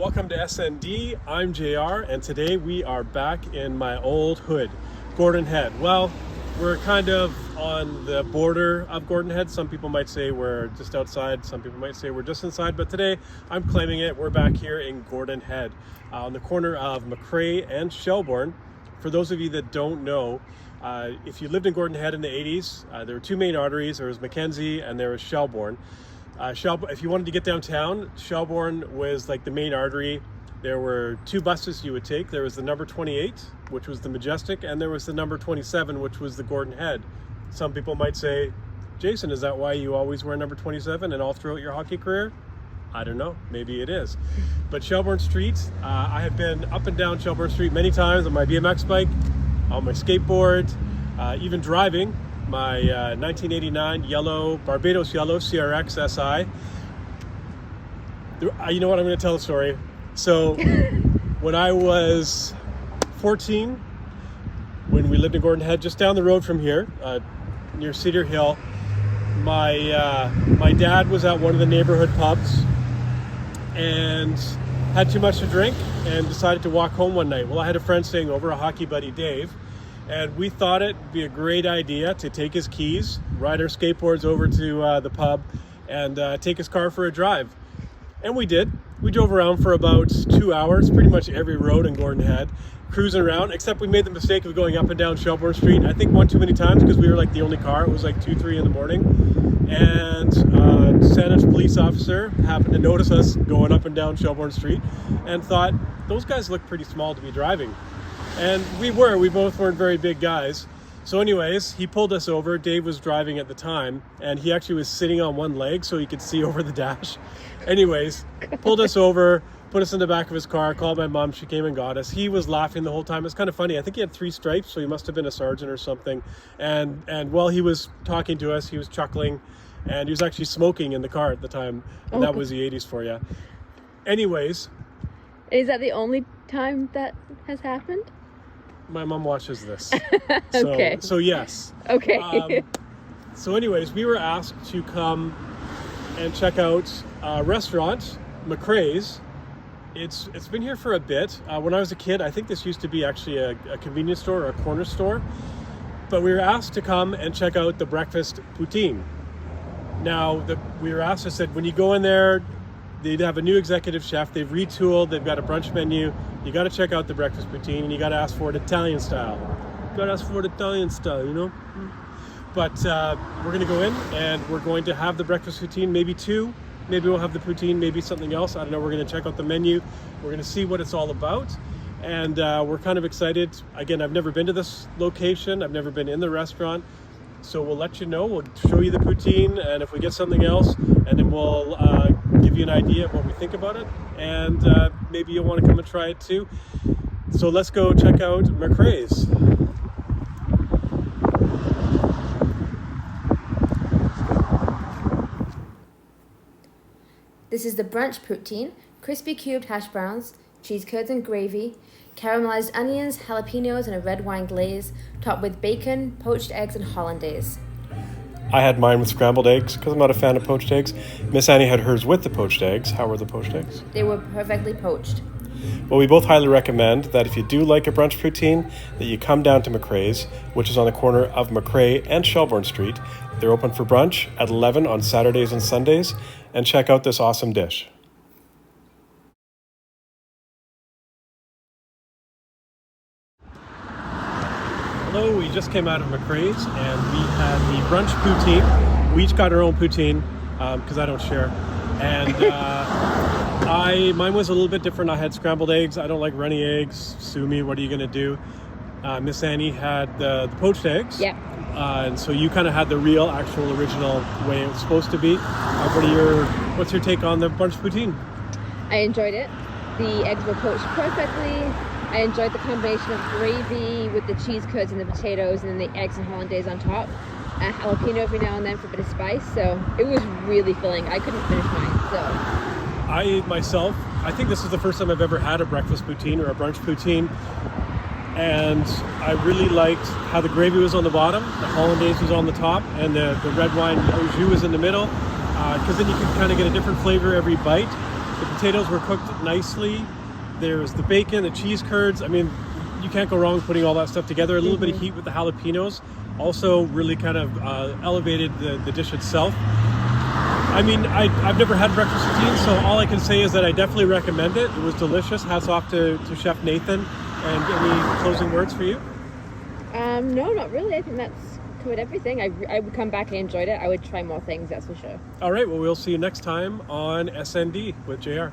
Welcome to SND. I'm JR, and today we are back in my old hood, Gordon Head. Well, we're kind of on the border of Gordon Head. Some people might say we're just outside, some people might say we're just inside, but today I'm claiming it. We're back here in Gordon Head, on the corner of McRae and Shelbourne. For those of you that don't know, if you lived in Gordon Head in the 80s, there were two main arteries. There was Mackenzie and there was Shelbourne. If you wanted to get downtown, Shelbourne was like the main artery. There were two buses you would take. There was the number 28, which was the Majestic, and there was the number 27, which was the Gordon Head. Some people might say, Jason, is that why you always wear number 27 and all throughout your hockey career? I don't know, maybe it is. But Shelbourne Street, I have been up and down Shelbourne Street many times on my BMX bike, on my skateboard, even driving my 1989 Barbados yellow CRX SI. You know what, I'm going to tell a story. So when I was 14, when we lived in Gordon Head, just down the road from here, near Cedar Hill, my dad was at one of the neighborhood pubs and had too much to drink and decided to walk home one night. Well, I had a friend staying over, a hockey buddy, Dave, and we thought it'd be a great idea to take his keys, ride our skateboards over to the pub, and take his car for a drive. And we did. We drove around for about 2 hours, pretty much every road in Gordon Head, cruising around, except we made the mistake of going up and down Shelbourne Street, I think one too many times, because we were like the only car. It was like 2, 3 in the morning. And Saanich police officer happened to notice us going up and down Shelbourne Street and thought, those guys look pretty small to be driving. And we both weren't very big guys. So anyways, he pulled us over. Dave was driving at the time, and he actually was sitting on one leg so he could see over the dash. Anyways, pulled us over, put us in the back of his car, called my mom. She came and got us. He was laughing the whole time. It's kind of funny. I think he had 3 stripes, so he must have been a sergeant or something. And while he was talking to us, he was chuckling, and he was actually smoking in the car at the time. And that was the 80s for you. Anyways. Is that the only time that has happened? My mom watches this. Okay. So yes. Okay. So anyways, we were asked to come and check out Restuarant, McRae's. It's been here for a bit. When I was a kid, I think this used to be actually a convenience store or a corner store. But we were asked to come and check out the breakfast poutine. Now, we were asked, I said, when you go in there, they have a new executive chef. They've retooled. They've got a brunch menu. You got to check out the breakfast poutine, and you got to ask for it Italian style. You got to ask for it Italian style, you know? But we're going to go in, and we're going to have the breakfast poutine, maybe 2. Maybe we'll have the poutine, maybe something else. I don't know. We're going to check out the menu. We're going to see what it's all about. And we're kind of excited. Again, I've never been to this location. I've never been in the restaurant. So we'll let you know. We'll show you the poutine, and if we get something else, and then we'll give you an idea of what we think about it. And maybe you'll want to come and try it too. So let's go check out McRae's. This is the brunch poutine, crispy cubed hash browns, cheese curds and gravy, caramelized onions, jalapenos, and a red wine glaze, topped with bacon, poached eggs, and hollandaise. I had mine with scrambled eggs because I'm not a fan of poached eggs. Miss Annie had hers with the poached eggs. How were the poached eggs? They were perfectly poached. Well, we both highly recommend that if you do like a brunch poutine, that you come down to McRae's, which is on the corner of McRae and Shelbourne Street. They're open for brunch at 11 on Saturdays and Sundays, and check out this awesome dish. Hello, we just came out of McRae's and we had the brunch poutine. We each got our own poutine because I don't share. And mine was a little bit different. I had scrambled eggs. I don't like runny eggs. Sue me, what are you going to do? Miss Annie had the poached eggs. Yeah. And so you kind of had the real, actual, original way it was supposed to be. What's your take on the brunch poutine? I enjoyed it. The eggs were poached perfectly. I enjoyed the combination of gravy with the cheese curds and the potatoes, and then the eggs and hollandaise on top. A jalapeno every now and then for a bit of spice. So it was really filling. I couldn't finish mine. I think this is the first time I've ever had a breakfast poutine or a brunch poutine. And I really liked how the gravy was on the bottom, the hollandaise was on the top, and the red wine au jus was in the middle. Because then you can kind of get a different flavor every bite. The potatoes were cooked nicely. There's the bacon, the cheese curds. I mean, you can't go wrong putting all that stuff together. A little bit of heat with the jalapenos also really kind of elevated the dish itself. I mean, I've never had breakfast poutine, so all I can say is that I definitely recommend it. It was delicious. Hats off to Chef Nathan. And any closing words for you? No, not really. I think that's covered everything. I would come back and enjoyed it. I would try more things, that's for sure. All right, well, we'll see you next time on SND with JR.